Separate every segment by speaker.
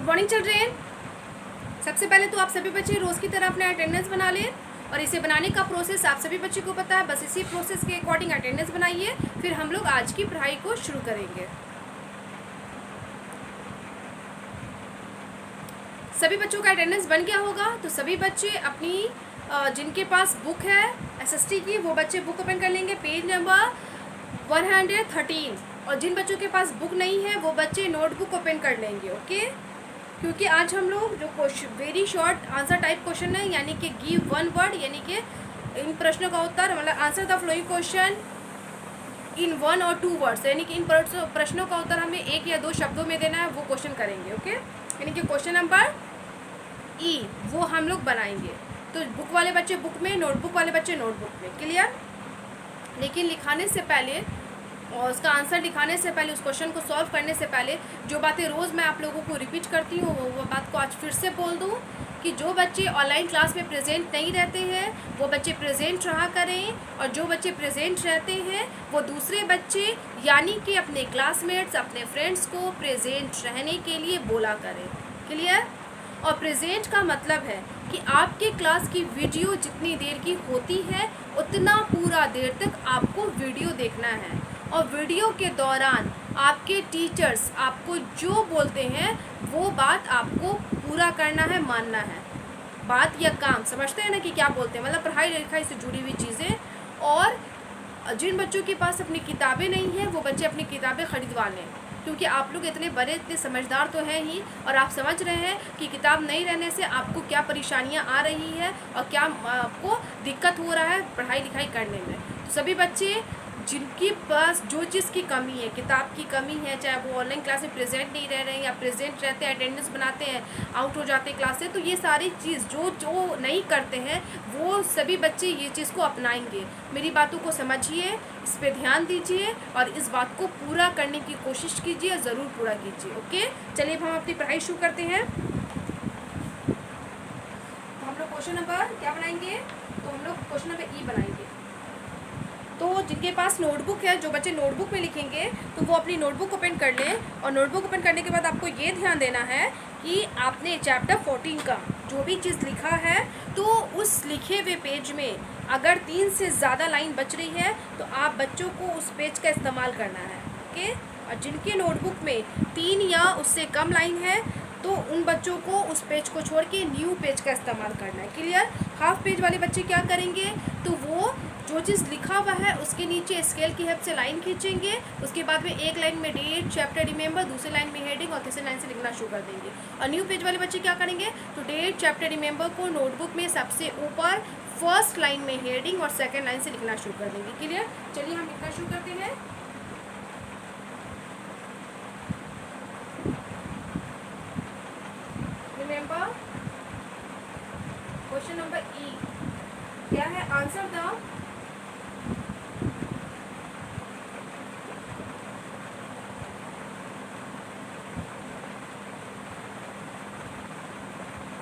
Speaker 1: Morning children. सबसे पहले तो आप सभी बच्चे रोज़ की तरह अपना अटेंडेंस बना लें और इसे बनाने का प्रोसेस आप सभी बच्चों को पता है। बस इसी प्रोसेस के अकॉर्डिंग अटेंडेंस बनाइए, फिर हम लोग आज की पढ़ाई को शुरू करेंगे। सभी बच्चों का अटेंडेंस बन गया होगा तो सभी बच्चे अपनी जिनके पास बुक है एसएसटी की वो बच्चे बुक ओपन कर लेंगे, पेज नंबर 113। और जिन बच्चों के पास बुक नहीं है वो बच्चे नोटबुक ओपन कर लेंगे। ओके, क्योंकि आज हम लोग जो question very short answer type question है, यानी कि गिव वन वर्ड, यानी कि इन प्रश्नों का उत्तर मतलब answer the flowing question in 1 और 2 वर्ड्स, यानी कि इन प्रश्नों का उत्तर हमें 1 या 2 शब्दों में देना है, वो क्वेश्चन करेंगे। ओके, यानी कि क्वेश्चन नंबर ई वो हम लोग बनाएंगे। तो बुक वाले बच्चे बुक में, नोटबुक वाले बच्चे नोटबुक में। क्लियर? लेकिन लिखाने से पहले और उसका आंसर लिखाने से पहले, उस क्वेश्चन को सॉल्व करने से पहले जो बातें रोज़ मैं आप लोगों को रिपीट करती हूँ वो बात को आज फिर से बोल दूँ कि जो बच्चे ऑनलाइन क्लास में प्रेजेंट नहीं रहते हैं वो बच्चे प्रेजेंट रहा करें, और जो बच्चे प्रेजेंट रहते हैं वो दूसरे बच्चे यानी कि अपने क्लासमेट्स, अपने फ्रेंड्स को प्रेजेंट रहने के लिए बोला करें। क्लियर? और प्रेजेंट का मतलब है कि आपके क्लास की वीडियो जितनी देर की होती है उतना पूरा देर तक आपको वीडियो देखना है, और वीडियो के दौरान आपके टीचर्स आपको जो बोलते हैं वो बात आपको पूरा करना है, मानना है। बात या काम समझते हैं ना कि क्या बोलते हैं, मतलब पढ़ाई लिखाई से जुड़ी हुई चीज़ें। और जिन बच्चों के पास अपनी किताबें नहीं हैं वो बच्चे अपनी किताबें ख़रीदवा लें, क्योंकि आप लोग इतने बड़े, इतने समझदार तो हैं ही, और आप समझ रहे हैं कि किताब नहीं रहने से आपको क्या परेशानियां आ रही है और क्या आपको दिक्कत हो रहा है पढ़ाई लिखाई करने में। तो सभी बच्चे जिनके पास जो चीज़ की कमी है, किताब की कमी है, चाहे वो ऑनलाइन क्लास में प्रेजेंट नहीं रह रहे हैं या प्रेजेंट रहते हैं, अटेंडेंस बनाते हैं, आउट हो जाते हैं क्लास से, तो ये सारी चीज़ जो नहीं करते हैं वो सभी बच्चे ये चीज़ को अपनाएंगे। मेरी बातों को समझिए, इस पर ध्यान दीजिए और इस बात को पूरा करने की कोशिश कीजिए, ज़रूर पूरा कीजिए। ओके, चलिए हम अपनी पढ़ाई शुरू करते हैं। तो हम लोग क्वेश्चन नंबर क्या बनाएंगे? तो हम लोग क्वेश्चन नंबर ई बनाएंगे। तो जिनके पास नोटबुक है, जो बच्चे नोटबुक में लिखेंगे तो वो अपनी नोटबुक ओपन कर लें, और नोटबुक ओपन करने के बाद आपको ये ध्यान देना है कि आपने चैप्टर 14 का जो भी चीज़ लिखा है तो उस लिखे हुए पेज में अगर 3 से ज़्यादा लाइन बच रही है तो आप बच्चों को उस पेज का इस्तेमाल करना है। ओके, और जिनके नोटबुक में 3 या उससे कम लाइन है तो उन बच्चों को उस पेज को छोड़ के न्यू पेज का इस्तेमाल करना है। क्लियर? हाफ पेज वाले बच्चे क्या करेंगे, तो वो जो चीज़ लिखा हुआ है उसके नीचे स्केल की हेल्प से लाइन खींचेंगे, उसके बाद में एक लाइन में डेट, चैप्टर, रिमेंबर, दूसरी लाइन में हेडिंग और तीसरी लाइन से लिखना शुरू कर देंगे। और न्यू पेज वाले बच्चे क्या करेंगे, तो डेट, चैप्टर, रिमेंबर को नोटबुक में सबसे ऊपर फर्स्ट लाइन में हेडिंग और सेकेंड लाइन से लिखना शुरू कर देंगे। क्लियर? चलिए हम लिखना शुरू करते हैं। रिमेंबर क्वेश्चन नंबर ई क्या है? Answer the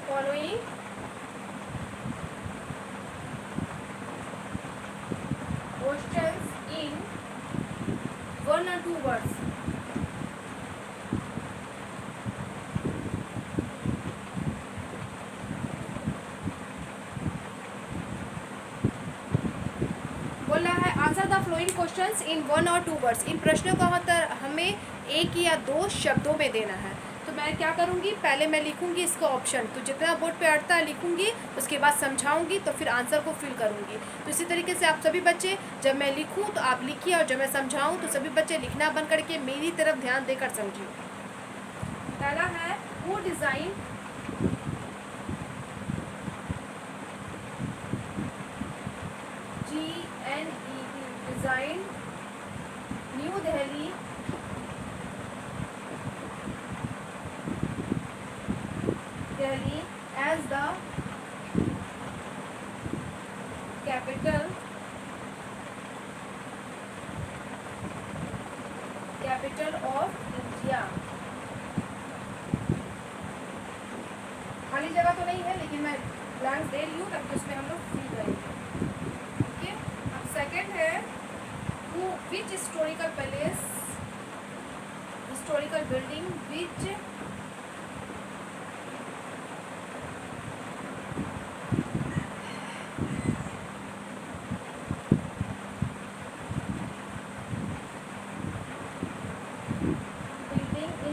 Speaker 1: following questions in 1 or 2 words। बोल रहा है answer the flowing questions in 1 और 2 वर्ड्स। इन प्रश्नों का उत्तर हमें 1 या 2 शब्दों में देना है। तो मैं क्या करूँगी, पहले मैं लिखूँगी इसका ऑप्शन, तो जितना बोर्ड पे अटता है लिखूँगी, उसके बाद समझाऊँगी, तो फिर आंसर को फिल करूँगी। तो इसी तरीके से आप सभी बच्चे, जब मैं लिखूँ तो आप लिखिए, और जब मैं समझाऊँ तो सभी बच्चे लिखना बंद करके मेरी तरफ ध्यान देकर समझिए। पहला है वो design GNEE design new Delhi as the capital of India। खाली जगह तो नहीं है लेकिन मैं ब्लैंक्स दे रही हूँ ताकि उसमें हम लोग फिल करेंगे। ओके, अब सेकंड है विच historical palace, historical building which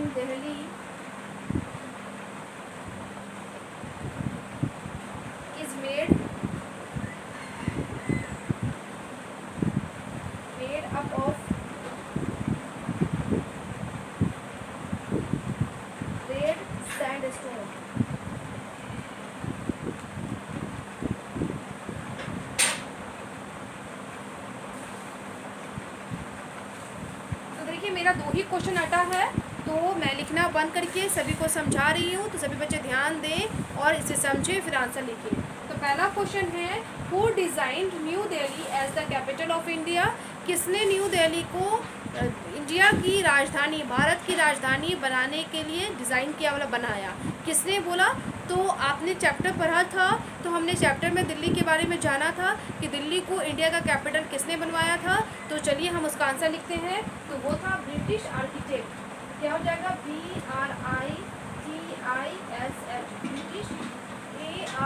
Speaker 1: in Delhi is made up of red sandstone. तो देखिए मेरा 2 ही क्वेश्चन अटा है, तो मैं लिखना बंद करके सभी को समझा रही हूँ, तो सभी बच्चे ध्यान दें और इसे समझें फिर आंसर लिखिए। तो पहला क्वेश्चन है, who designed New Delhi as the capital of India? किसने न्यू दिल्ली को इंडिया की राजधानी, भारत की राजधानी बनाने के लिए डिज़ाइन किया, मतलब बनाया? किसने बोला? तो आपने चैप्टर पढ़ा था, तो हमने चैप्टर में दिल्ली के बारे में जाना था कि दिल्ली को इंडिया का कैपिटल किसने बनवाया था। तो चलिए हम उसका आंसर लिखते हैं। तो वो था ब्रिटिश आर्किटेक्ट। क्या हो जाएगा? BRITISH, British,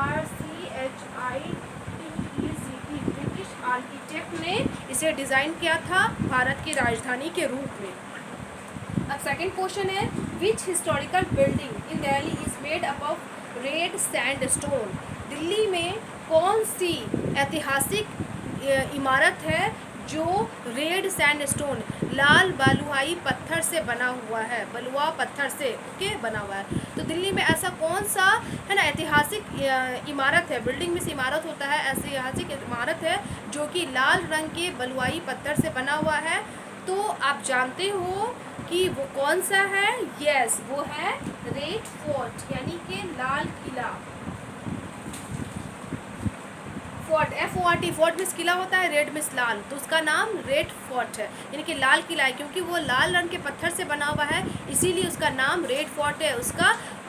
Speaker 1: ARCHITECT, British architect ने इसे डिज़ाइन किया था भारत की राजधानी के रूप में। अब सेकंड क्वेश्चन है, विच historical building in Delhi is made up of red sandstone? Delhi में कौन सी ऐतिहासिक इमारत है जो रेड सैंडस्टोन, लाल बलुआई पत्थर से बना हुआ है, बलुआ पत्थर से के बना हुआ है? तो दिल्ली में ऐसा कौन सा है ना ऐतिहासिक इमारत है, बिल्डिंग में से इमारत होता है, ऐतिहासिक इमारत है जो कि लाल रंग के बलुआई पत्थर से बना हुआ है? तो आप जानते हो कि वो कौन सा है? यस, वो है रेड फोर्ट, यानी कि Lal Qila. Fort, FORT, fort means किला होता है, रेड मीन्स लाल, तो उसका नाम रेड फोर्ट है, यानी कि लाल किला है। क्योंकि वो लाल रंग के पत्थर से बना हुआ है, इसीलिए उसका नाम रेड फोर्ट है।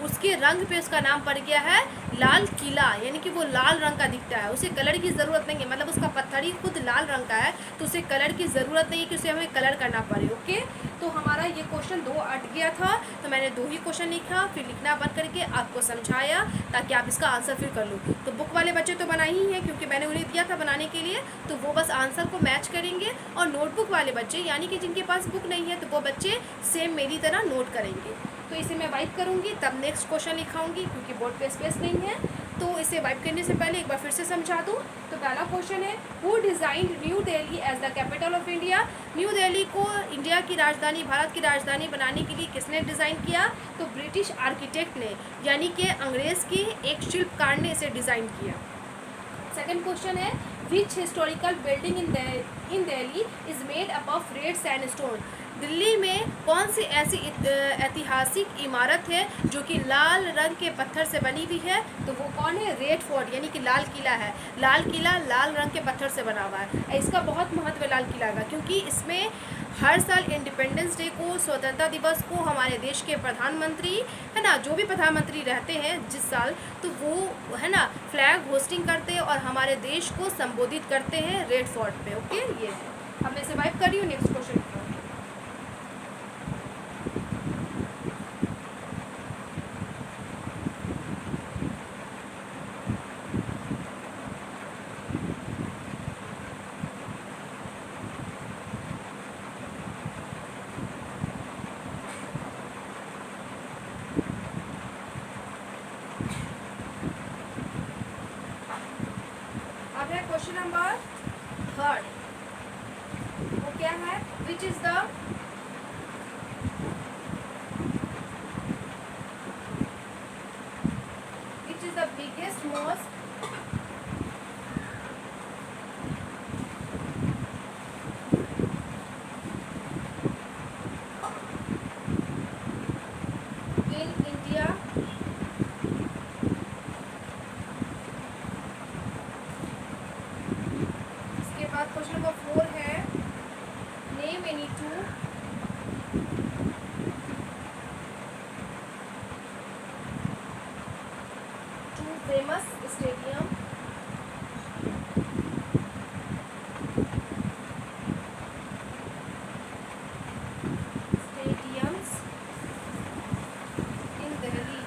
Speaker 1: उसके रंग पे उसका नाम पड़ गया है लाल किला, यानी कि वो लाल रंग का दिखता है। उसे कलर की ज़रूरत नहीं है, मतलब उसका पत्थर ही खुद लाल रंग का है, तो उसे कलर की ज़रूरत नहीं है कि उसे हमें कलर करना पड़े। ओके, तो हमारा ये क्वेश्चन 2 अट गया था, तो मैंने 2 ही क्वेश्चन लिखा, फिर लिखना बंद करके आपको समझाया ताकि आप इसका आंसर फिर कर लो। तो बुक वाले बच्चे तो बना ही हैं, क्योंकि मैंने उन्हें दिया था बनाने के लिए, तो वो बस आंसर को मैच करेंगे। और नोटबुक वाले बच्चे, यानी कि जिनके पास बुक नहीं है, तो वो बच्चे सेम मेरी तरह नोट करेंगे। तो इसे मैं वाइप करूँगी, तब नेक्स्ट क्वेश्चन लिखाऊंगी, क्योंकि बोर्ड पे स्पेस नहीं है। तो इसे वाइप करने से पहले एक बार फिर से समझा दूँ। तो पहला क्वेश्चन है, who designed New Delhi as the capital of India? New Delhi को इंडिया की राजधानी, भारत की राजधानी बनाने के लिए किसने डिज़ाइन किया? तो ब्रिटिश आर्किटेक्ट ने, यानी कि अंग्रेज़ की एक शिल्पकार ने इसे डिज़ाइन किया। सेकंड क्वेश्चन है, विच historical building in Delhi is made up of red sandstone? Delhi में कौन सी ऐसी ऐतिहासिक इमारत है जो कि लाल रंग के पत्थर से बनी हुई है? तो वो कौन है? रेड फोर्ट, यानी कि लाल किला है। लाल किला लाल रंग के पत्थर से बना हुआ है। इसका बहुत महत्व है लाल किला का, क्योंकि इसमें हर साल इंडिपेंडेंस डे को, स्वतंत्रता दिवस को, हमारे देश के प्रधानमंत्री है ना, जो भी प्रधानमंत्री रहते हैं जिस साल, तो वो है ना फ्लैग होस्टिंग करते हैं और हमारे देश को संबोधित करते हैं रेड फोर्ट पे। ओके, ये है। अब मैं इसे वाइप कर रही हूँ, नेक्स्ट क्वेश्चन। क्वेश्चन नंबर 3, वो क्या है? Which is the biggest mosque in India? Question number 4 है, name any two famous stadium in Delhi.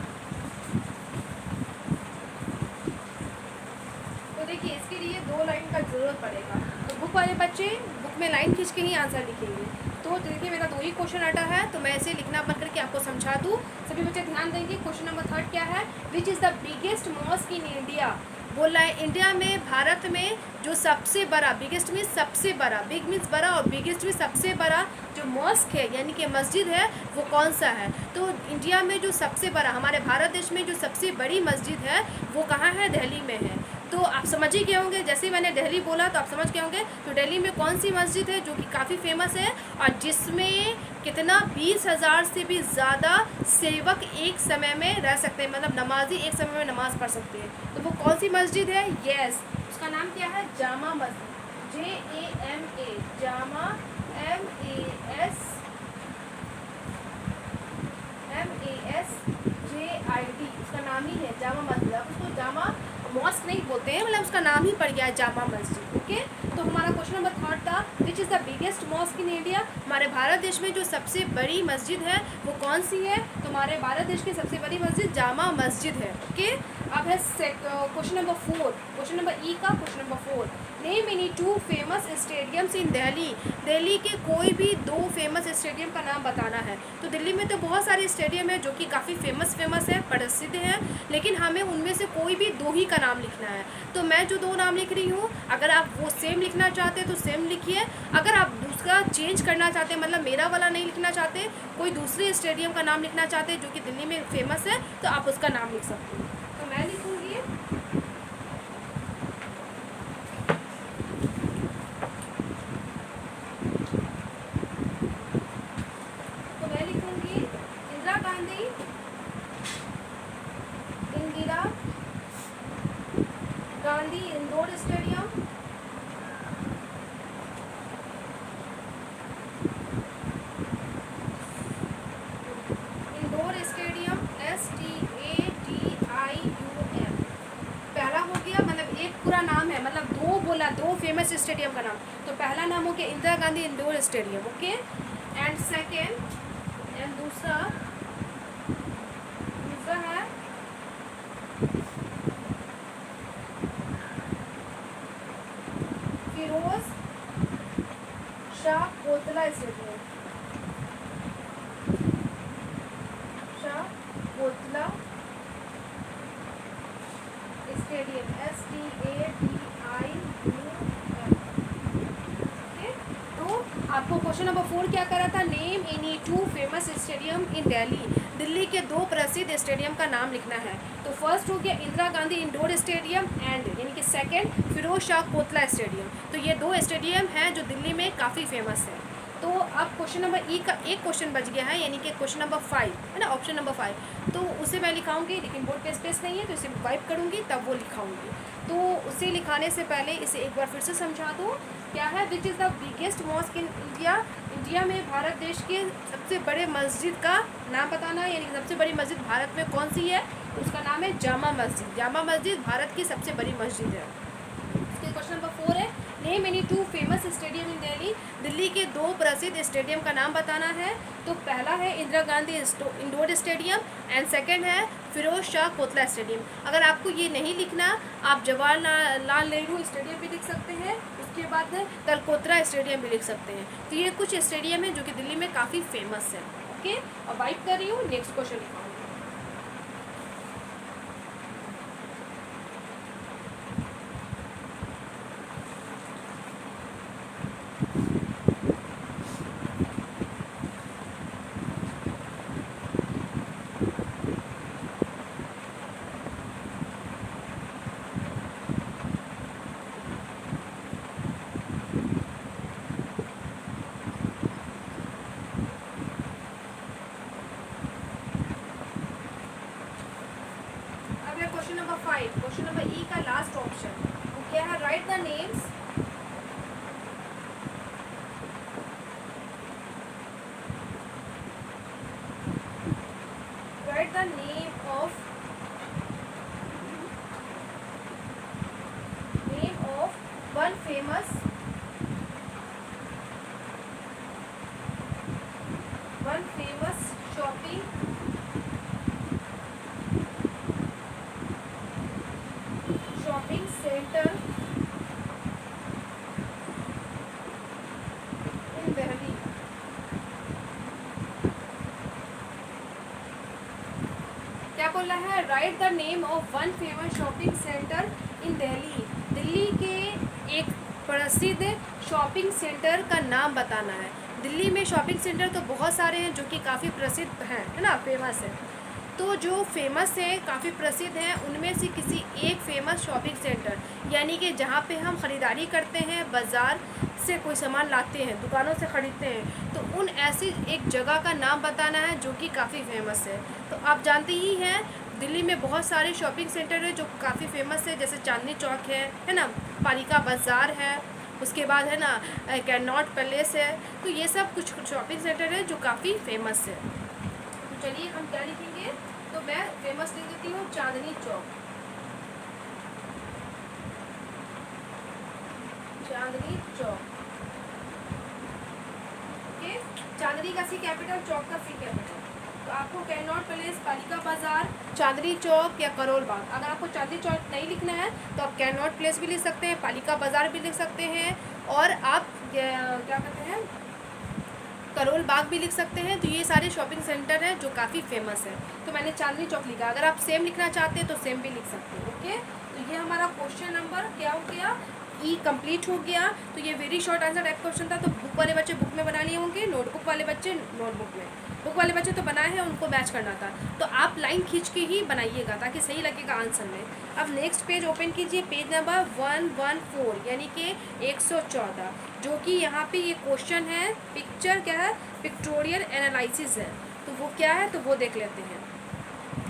Speaker 1: तो देखिए इसके लिए 2 लाइन का जरूरत पड़ेगा, तो बुक वाले बच्चे बुक में लाइन खींच के ही आंसर लिखेंगे। तो देखिए मेरा 2 ही क्वेश्चन आता है तो मैं इसे लिखना बंद करके आपको समझा दूँ। सभी बच्चे ध्यान देंगे। क्वेश्चन नंबर 3 क्या है? Which is the biggest mosque in India? बोल रहा है इंडिया में, भारत में जो सबसे बड़ा, बिगेस्ट मीन्स सबसे बड़ा, बिग मीन्स बड़ा और बिगेस्ट मीन्स सबसे बड़ा जो मॉस्क है यानी कि मस्जिद है वो कौन सा है? तो इंडिया में जो सबसे बड़ा, हमारे भारत देश में जो सबसे बड़ी मस्जिद है वो कहाँ है? दिल्ली में है। तो आप समझ ही गए होंगे, जैसे ही मैंने दिल्ली बोला तो आप समझ गए होंगे। तो दिल्ली में कौन सी मस्जिद है जो कि काफ़ी फेमस है और जिसमें कितना 20,000 से भी ज़्यादा सेवक एक समय में रह सकते हैं, मतलब नमाजी एक समय में नमाज़ पढ़ सकते हैं। तो वो कौन सी मस्जिद है? यस, उसका नाम क्या है? जामा मस्जिद, JAMA, जामा, MASJID, उसका नाम ही है जामा मस्जिद। अब उसको जामा मॉस्क नहीं बोलते हैं, मतलब उसका नाम ही पड़ गया है जामा मस्जिद। ओके, तो हमारा क्वेश्चन नंबर 3 था which is the biggest mosque in India? हमारे भारत देश में जो सबसे बड़ी मस्जिद है वो कौन सी है? तो हमारे भारत देश की सबसे बड़ी मस्जिद जामा मस्जिद है। ओके, अब है question number 4, question number E का question number 4, name any 2 famous stadiums in Delhi. Delhi के कोई भी 2 फेमस स्टेडियम का नाम बताना है। तो दिल्ली में तो बहुत सारे स्टेडियम है जो कि काफ़ी फेमस है, प्रसिद्ध हैं, लेकिन हमें उनमें से कोई भी 2 ही का नाम लिखना है। तो मैं जो 2 नाम लिख रही हूँ, अगर आप वो सेम लिखना चाहते हैं तो सेम लिखिए। अगर आप दूसरा चेंज करना चाहते हैं, मतलब मेरा वाला नहीं लिखना चाहते, कोई दूसरे स्टेडियम का नाम लिखना चाहते हैं जो कि दिल्ली में फेमस है, तो आप उसका नाम लिख सकते हैं। तो मैं लिखूँगी Indira Gandhi indoor stadium, STADIUM। पहला हो गया, मतलब एक पूरा नाम है, मतलब 2 बोला, 2 फेमस स्टेडियम का नाम। तो पहला नाम हो गया Indira Gandhi indoor stadium. Okay, and second, and दूसरा है Firoz Shah Kotla stadium, Shah Kotla stadium, STADIUM। तो आपको क्वेश्चन नंबर 4 क्या करा था? Name any 2 famous stadium in Delhi. Delhi के 2 प्रसिद्ध स्टेडियम का नाम लिखना है। तो फर्स्ट हो गया Indira Gandhi indoor stadium and यानी कि सेकंड फिरोज शाह कोतला स्टेडियम। तो ये 2 स्टेडियम हैं जो दिल्ली में काफ़ी फेमस है। तो अब क्वेश्चन नंबर ई का एक क्वेश्चन बच गया है, यानी कि क्वेश्चन नंबर 5 है ना, ऑप्शन नंबर 5। तो उसे मैं लिखाऊंगी, लेकिन बोर्ड पे स्पेस नहीं है तो इसे वाइप करूंगी तब वो लिखाऊंगी। तो उसे लिखाने से पहले इसे एक बार फिर से समझा दूँ। क्या है? Which is the biggest mosque in India? India में भारत देश के सबसे बड़े मस्जिद का नाम बताना है, यानी कि सबसे बड़ी मस्जिद भारत में कौन सी है? तो उसका नाम है जामा मस्जिद। जामा मस्जिद भारत की सबसे बड़ी मस्जिद है। इसके क्वेश्चन नंबर 4 है, name any 2 famous stadium in Delhi. Delhi के 2 प्रसिद्ध स्टेडियम का नाम बताना है। तो पहला है Indira Gandhi indoor stadium and second है फिरोज शाह कोतला स्टेडियम। अगर आपको ये नहीं लिखना, आप जवाहरलाल नेहरू स्टेडियम भी लिख सकते हैं, उसके बाद तलकोतरा स्टेडियम भी लिख सकते हैं। तो ये कुछ स्टेडियम है जो कि दिल्ली में काफ़ी फेमस है। ओके, और वाइप कर रही हूँ, नेक्स्ट क्वेश्चन लिखाऊंगी। Question number 5, question number E का लास्ट ऑप्शन वो क्या है? Write the names write the name of one famous shopping center in Delhi. बोला है write the name of one famous shopping centre in Delhi. Delhi के एक प्रसिद्ध शॉपिंग सेंटर का नाम बताना है। दिल्ली में शॉपिंग सेंटर तो बहुत सारे हैं जो कि काफ़ी प्रसिद्ध हैं, है ना, फेमस है। तो जो फेमस है, काफ़ी प्रसिद्ध हैं, उनमें से किसी एक फेमस शॉपिंग सेंटर, यानी कि जहाँ पे हम ख़रीदारी करते हैं, बाज़ार से कोई सामान लाते हैं, दुकानों से ख़रीदते हैं, तो उन ऐसी एक जगह का नाम बताना है जो कि काफ़ी फेमस है। तो आप जानते ही हैं दिल्ली में बहुत सारे शॉपिंग सेंटर है जो काफ़ी फेमस है, जैसे चांदनी चौक है ना, पालिका बाज़ार है, उसके बाद है ना कैनॉट पैलेस है। तो ये सब कुछ शॉपिंग सेंटर है जो काफ़ी फेमस है। तो चलिए हम क्या लिखेंगे, तो मैं फेमस लिख देती हूँ चांदनी चौक। चांदनी चौक, ओके। चांदनी का सी कैपिटल, चौक का सी कैपिटल। तो आपको कैनॉट पैलेस, पालिका बाजार, चांदनी चौक या करोल बाग, अगर आपको चांदनी चौक नहीं लिखना है तो आप कैनॉट प्लेस भी लिख सकते हैं, पालिका बाजार भी लिख सकते हैं, और आप क्या कहते हैं, करोल बाग भी लिख सकते हैं। तो ये सारे शॉपिंग सेंटर हैं जो काफ़ी फेमस है। तो मैंने चांदनी चौक लिखा, अगर आप सेम लिखना चाहते हैं तो सेम भी लिख सकते हैं, ओके। तो ये हमारा क्वेश्चन नंबर क्या हो गया, ई कंप्लीट हो गया। तो ये very short answer type question था। तो बुक वाले बच्चे बुक में बना लिए होंगे, नोटबुक वाले बच्चे नोटबुक में, बुक वाले बच्चे तो बनाए हैं, उनको मैच करना था। तो आप लाइन खींच के ही बनाइएगा ताकि सही लगेगा आंसर में। अब नेक्स्ट पेज ओपन कीजिए, पेज नंबर 114 यानी कि 114, जो कि यहाँ पे ये क्वेश्चन है, पिक्चर क्या है, पिक्टोरियल एनालिसिस है। तो वो क्या है, तो वो देख लेते हैं।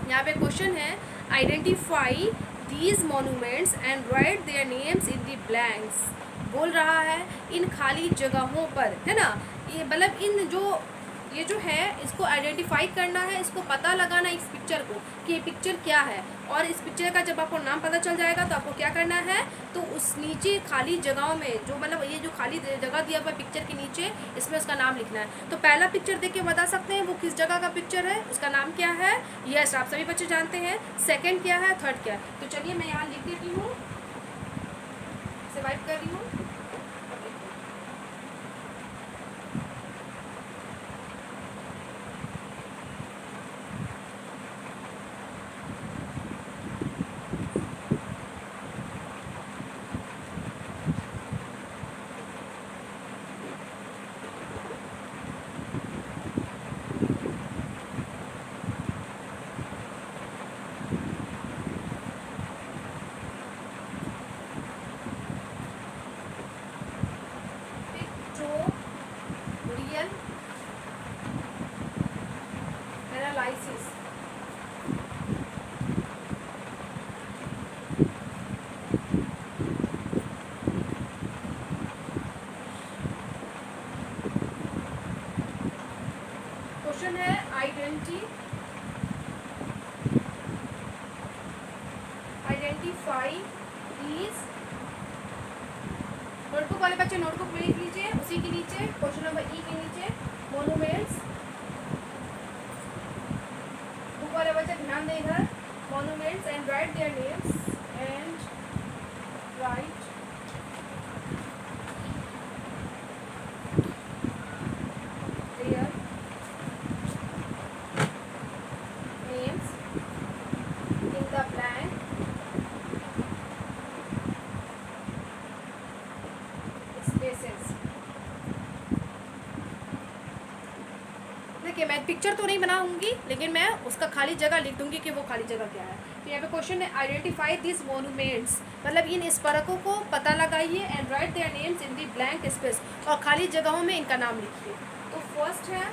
Speaker 1: यहाँ पे क्वेश्चन है identify these monuments and right their names in the blanks. बोल रहा है इन खाली जगहों पर, है ना, ये मतलब इन जो ये जो है इसको आइडेंटिफाई करना है, इसको पता लगाना इस पिक्चर को कि ये पिक्चर क्या है। और इस पिक्चर का जब आपको नाम पता चल जाएगा तो आपको क्या करना है, तो उस नीचे खाली जगहों में जो मतलब ये जो खाली जगह दिया हुआ पिक्चर के नीचे, इसमें उसका नाम लिखना है। तो पहला पिक्चर देख के बता सकते हैं वो किस जगह का पिक्चर है, उसका नाम क्या है, यस आप सभी बच्चे जानते हैं। सेकेंड क्या है, थर्ड क्या है। तो चलिए मैं यहाँ लिख देती हूँ, इसे वाइप कर रही हूँ। रियल एनालिसिस, क्वेश्चन है आइडेंटिफाई दीज। नोटबुक वाले बच्चे नोटबुक में लिख लीजिए, उसी के नीचे क्वेश्चन नंबर ई के नीचे मोनूमेंट्स। बुक वाले बच्चे ध्यान दें इधर, monuments and right their names and right their names in the blank spaces. देखिए मैं पिक्चर तो नहीं बनाऊंगी, लेकिन मैं उसका खाली जगह लिख दूंगी कि वो खाली जगह क्या है। तो यहाँ पे क्वेश्चन है आइडेंटिफाई दिस मोनूमेंट्स, मतलब इन स्मारकों को पता लगाइए, and right their names in the blank space, और खाली जगहों में इनका नाम लिखिए। तो फर्स्ट है,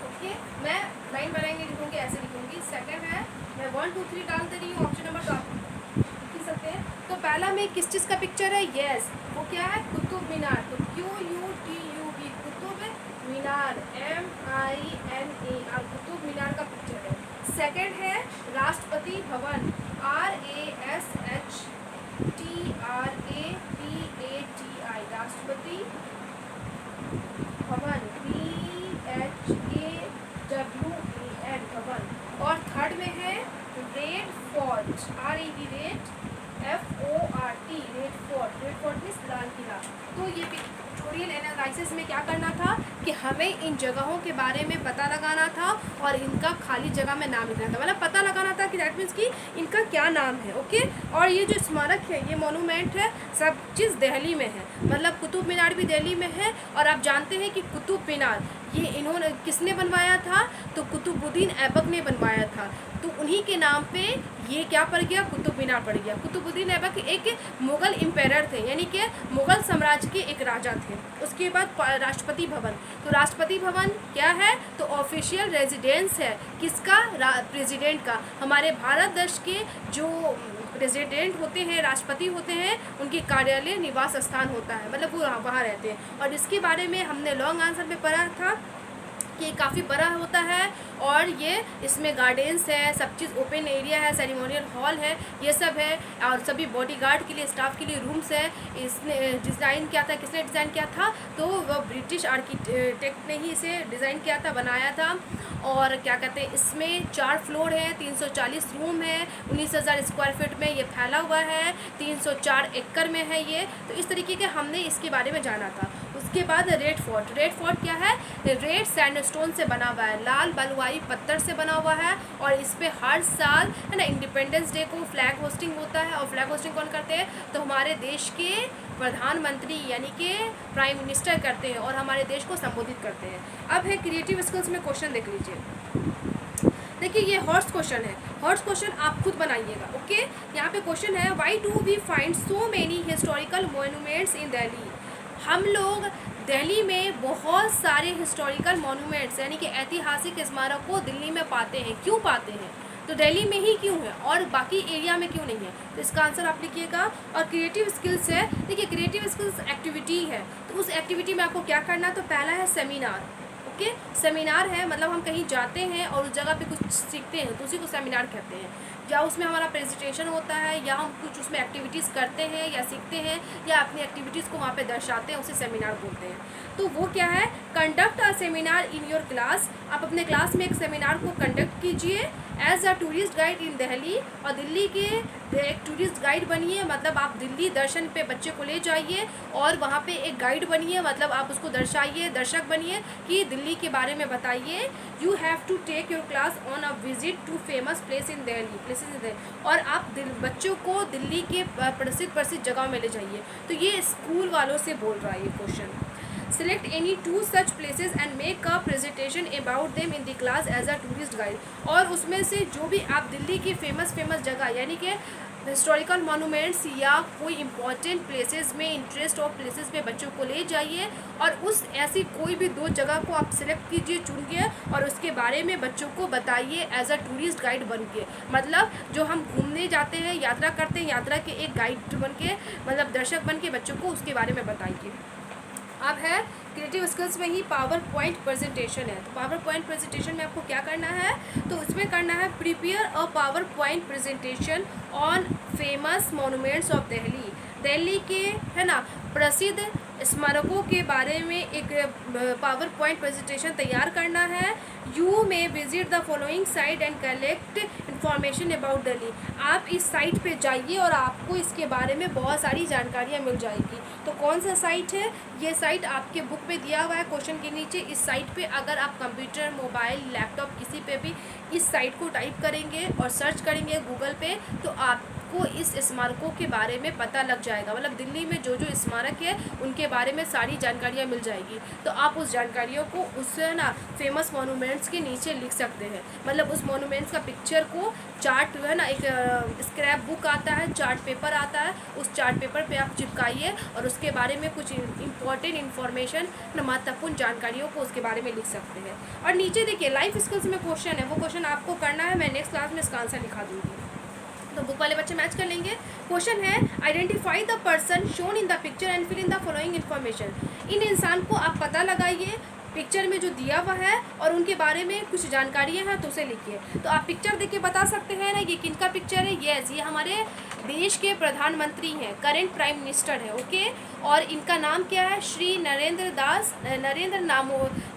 Speaker 1: ओके, मैं लाइन बनाएंगे लिखूंगी, ऐसे लिखूंगी। सेकंड है, मैं 1 2 3 डाल दे रही हूँ, ऑप्शन नंबर तो आप लिख सकते हैं। तो पहला में किस चीज़ का पिक्चर है, यस वो क्या है, कुतुब मीनार। तो QUTUB कुतुब मीनार, MINAR कुतुब मीनार का पिक्चर है। सेकंड है राष्ट्रपति भवन, RASHTRAPATI राष्ट्रपति भवन, PHAWAN भवन। और थर्ड में है red fort, RED FORT red fort, red fort means Lal Qila. तो ये पिक्टोरियल एनालिसिस में क्या करना था कि हमें इन जगहों के बारे में पता लगाना था और इनका खाली जगह में नाम लिखना था, मतलब पता लगाना था कि दैट मीन्स कि इनका क्या नाम है। ओके, और ये जो स्मारक है, ये मोनूमेंट है, सब चीज़ दिल्ली में है, मतलब कुतुब मीनार भी दिल्ली में है। और आप जानते हैं कि कुतुब मीनार ये इन्होंने किसने बनवाया था, तो कुतुबुद्दीन ऐबक ने बनवाया था। तो उन्हीं के नाम पे ये क्या पड़ गया, कुतुब मीनार पड़ गया। कुतुबुद्दीन ऐबक एक मुग़ल एम्पायर थे, यानी कि मुग़ल साम्राज्य के एक राजा थे। उसके बाद राष्ट्रपति भवन, तो राष्ट्रपति भवन क्या है, तो ऑफिशियल रेजिडेंस है किसका, प्रेसिडेंट का। हमारे भारत देश के जो प्रेसिडेंट होते हैं, राष्ट्रपति होते हैं, उनकी कार्यालय निवास स्थान होता है, मतलब वो वहाँ रहते हैं। और इसके बारे में हमने लॉन्ग आंसर में पढ़ा था कि काफ़ी बड़ा होता है और ये इसमें गार्डन्स है, सब चीज़ ओपन एरिया है, सेरेमोनियल हॉल है, ये सब है। और सभी बॉडीगार्ड के लिए, स्टाफ के लिए रूम्स है। इसने डिज़ाइन किया था, किसने डिज़ाइन किया था, तो वो ब्रिटिश आर्किटेक्ट ने ही इसे डिज़ाइन किया था, बनाया था। और क्या कहते हैं, इसमें 4 फ्लोर है, 340 रूम है, 19,000 स्क्वायर फीट में ये फैला हुआ है, 304 एकड़ में है ये। तो इस तरीके के हमने इसके बारे में जाना था। उसके बाद रेड फोर्ट, रेड फोर्ट क्या है, रेड सैंडस्टोन से बना हुआ है, लाल बलुआई पत्थर से बना हुआ है। और इस पे हर साल है ना इंडिपेंडेंस डे को फ्लैग होस्टिंग होता है। और फ्लैग होस्टिंग कौन करते हैं, तो हमारे देश के प्रधानमंत्री यानी कि प्राइम मिनिस्टर करते हैं और हमारे देश को संबोधित करते हैं। अब है क्रिएटिव स्किल्स में क्वेश्चन देख लीजिए। देखिए ये हॉर्स क्वेश्चन है, हॉर्स क्वेश्चन आप खुद बनाइएगा। ओके, यहाँ पे क्वेश्चन है, why do we find so many historical monuments in Delhi. हम लोग दिल्ली में बहुत सारे हिस्टोरिकल मोन्यूमेंट्स यानी कि ऐतिहासिक स्मारक को दिल्ली में पाते हैं। क्यों पाते हैं, तो दिल्ली में ही क्यों है और बाकी एरिया में क्यों नहीं है, तो इसका आंसर आप लिखिएगा। और क्रिएटिव स्किल्स है, देखिए क्रिएटिव स्किल्स एक्टिविटी है, तो उस एक्टिविटी में आपको क्या करना है, तो पहला है सेमिनार। ओके, सेमिनार है मतलब हम कहीं जाते हैं और उस जगह पे कुछ सीखते हैं, तो उसी को सेमिनार कहते हैं। या उसमें हमारा प्रेजेंटेशन होता है, या हम कुछ उसमें एक्टिविटीज़ करते हैं या सीखते हैं, या अपनी एक्टिविटीज़ को वहाँ पे दर्शाते हैं, उसे सेमिनार बोलते हैं। तो वो क्या है, conduct a seminar in your class. आप अपने क्लास में एक सेमिनार को कंडक्ट कीजिए as a tourist guide in Delhi. और दिल्ली के एक टूरिस्ट गाइड बनिए, मतलब आप दिल्ली दर्शन पे बच्चे को ले जाइए और वहाँ पे एक गाइड बनिए, मतलब आप उसको दर्शाइए, दर्शक बनिए कि दिल्ली के बारे में बताइए। You have to take your class on a visit to famous place in Delhi, places in Delhi. और आप बच्चों को दिल्ली के प्रसिद्ध जगह में ले जाइए। तो ये स्कूल वालों से बोल रहा है ये question. Select any 2 such places and make a presentation about them in the class as a tourist guide। और उसमें से जो भी आप दिल्ली की फेमस जगह यानी कि हिस्टोरिकल मोनूमेंट्स या कोई इंपॉर्टेंट प्लेसेस में, इंटरेस्ट ऑफ प्लेसेस में बच्चों को ले जाइए और उस ऐसी कोई भी 2 जगह को आप सिलेक्ट कीजिए, चुनिए और उसके बारे में बच्चों को बताइए एज अ टूरिस्ट गाइड बन के। मतलब जो हम घूमने जाते हैं, यात्रा करते हैं, यात्रा के एक गाइड बन के, मतलब दर्शक बन के बच्चों को उसके बारे में बताइए। अब है क्रिएटिव स्किल्स में ही पावर पॉइंट प्रेजेंटेशन है। तो पावर पॉइंट प्रेजेंटेशन में आपको क्या करना है, तो इसमें करना है prepare a power point presentation on famous monuments of Delhi. Delhi के है ना प्रसिद्ध स्मारकों के बारे में एक पावर पॉइंट प्रेजेंटेशन तैयार करना है। You may visit the following site and collect information about Delhi. आप इस साइट पे जाइए और आपको इसके बारे में बहुत सारी जानकारियाँ मिल जाएगी। तो कौन सा साइट है, ये साइट आपके बुक में दिया हुआ है क्वेश्चन के नीचे। इस साइट पे अगर आप कंप्यूटर, मोबाइल, लैपटॉप किसी पे भी इस साइट को टाइप करेंगे और सर्च करेंगे गूगल पे, तो आपको इस स्मारकों के बारे में पता लग जाएगा। मतलब दिल्ली में जो जो स्मारक है उनके बारे में सारी जानकारियाँ मिल जाएगी। तो आप उस जानकारियों को उस ना फेमस मोनूमेंट्स के नीचे लिख सकते हैं। मतलब उस मोनूमेंट्स का पिक्चर को चार्ट है ना, एक स्क्रैप बुक आता है, चार्ट पेपर आता है, उस चार्ट पेपर पे आप चिपकाइए और उसके बारे में कुछ इंपॉर्टेंट इन्फॉर्मेशन, महत्वपूर्ण जानकारियों को उसके बारे में लिख सकते हैं। और नीचे देखिए लाइफ स्किल्स में क्वेश्चन है, वो क्वेश्चन आपको करना है, मैं नेक्स्ट क्लास में इसका आंसर लिखा दूँगी, तो बुक वाले बच्चे मैच कर लेंगे। क्वेश्चन है identify the person shown in the picture and fill in the following information. इन इंसान को आप पता लगाइए, पिक्चर में जो दिया हुआ है और उनके बारे में कुछ जानकारियाँ हैं तो उसे लिखिए। तो आप पिक्चर देख के बता सकते हैं ना ये किनका पिक्चर है। यस, ये हमारे देश के प्रधानमंत्री हैं, करेंट प्राइम मिनिस्टर है। ओके, और इनका नाम क्या है, श्री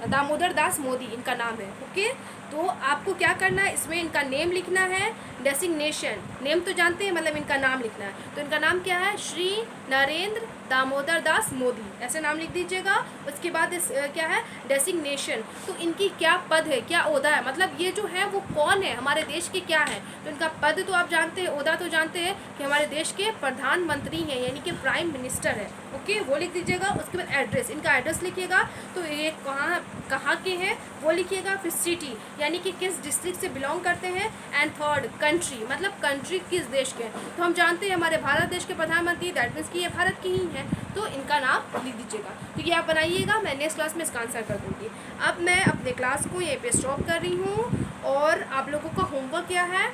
Speaker 1: दामोदर दास मोदी इनका नाम है। ओके, तो आपको क्या करना है, इसमें इनका नेम लिखना है, डेसिग्नेशन, नेम तो जानते हैं, मतलब इनका नाम लिखना है। तो इनका नाम क्या है, श्री नरेंद्र दामोदर दास मोदी, ऐसे नाम लिख दीजिएगा। उसके बाद क्या है, डेसिग्नेशन, तो इनकी क्या पद है, क्या ओहदा है, मतलब ये जो है वो कौन है, हमारे देश के क्या है। तो इनका पद तो आप जानते हैं, ओहदा तो जानते हैं कि हमारे देश के प्रधानमंत्री हैं, यानी कि प्राइम मिनिस्टर है। ओके, वो लिख दीजिएगा। उसके बाद एड्रेस, इनका एड्रेस लिखिएगा, तो ये कहाँ के हैं वो लिखिएगा। फिर सिटी, यानी कि किस डिस्ट्रिक्ट से बिलोंग करते हैं। एंड थर्ड, कंट्री, मतलब कंट्री किस देश के हैं। तो हम जानते हैं हमारे भारत देश के प्रधानमंत्री, दैट मीन्स कि ये भारत के ही हैं, तो इनका नाम लिख दीजिएगा। तो ये आप बनाइएगा, मैं नेक्स्ट क्लास में इसका आंसर कर दूँगी। अब मैं अपने क्लास को यहीं पे स्टॉप कर रही हूँ, और आप लोगों का होमवर्क क्या है,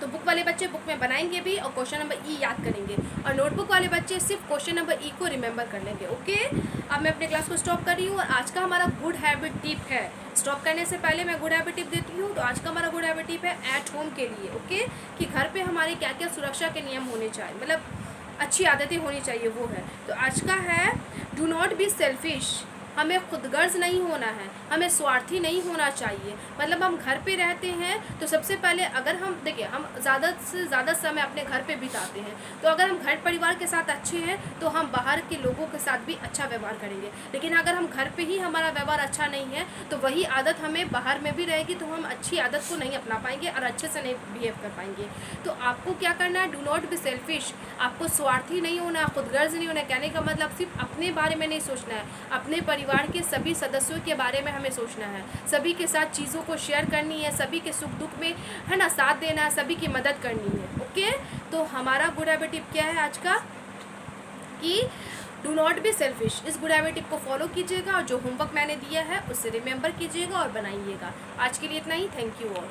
Speaker 1: तो बुक वाले बच्चे बुक में बनाएंगे भी और क्वेश्चन नंबर ई याद करेंगे, और नोटबुक वाले बच्चे सिर्फ क्वेश्चन नंबर ई को रिमेंबर कर लेंगे। ओके, अब मैं अपने क्लास को स्टॉप कर रही हूँ, और आज का हमारा गुड हैबिट टिप है, स्टॉप करने से पहले मैं गुड हैबिट टिप देती हूँ। तो आज का हमारा गुड हैबिट टिप है एट होम के लिए। ओके, कि घर पे हमारे क्या क्या सुरक्षा के नियम होने चाहिए, मतलब अच्छी आदतें होनी चाहिए, वो है। तो आज का है, डू नॉट बी सेल्फिश, हमें खुदगर्ज नहीं होना है, हमें स्वार्थी नहीं होना चाहिए। मतलब हम घर पे रहते हैं तो सबसे पहले, अगर हम देखिए, हम ज़्यादा से ज़्यादा समय अपने घर पे बिताते हैं, तो अगर हम घर परिवार के साथ अच्छे हैं तो हम बाहर के लोगों के साथ भी अच्छा व्यवहार करेंगे। लेकिन अगर हम घर पे ही हमारा व्यवहार अच्छा नहीं है, तो वही आदत हमें बाहर में भी रहेगी, तो हम अच्छी आदत को नहीं अपना पाएंगे और अच्छे से नहीं बिहेव कर पाएंगे। तो आपको क्या करना है, डू नॉट बी सेल्फिश, आपको स्वार्थी नहीं होना, खुदगर्ज नहीं होना। कहने का मतलब सिर्फ अपने बारे में नहीं सोचना है, अपने परिवार के सभी सदस्यों के बारे में हमें सोचना है, सभी के साथ चीज़ों को शेयर करनी है, सभी के सुख दुख में, है ना, साथ देना है, सभी की मदद करनी है। ओके, तो हमारा गुड हैबिट टिप क्या है आज का, कि डू नॉट बी सेल्फिश। इस गुड हैबिट टिप को फॉलो कीजिएगा, और जो होमवर्क मैंने दिया है उससे रिमेंबर कीजिएगा और बनाइएगा। आज के लिए इतना ही, थैंक यू ऑल।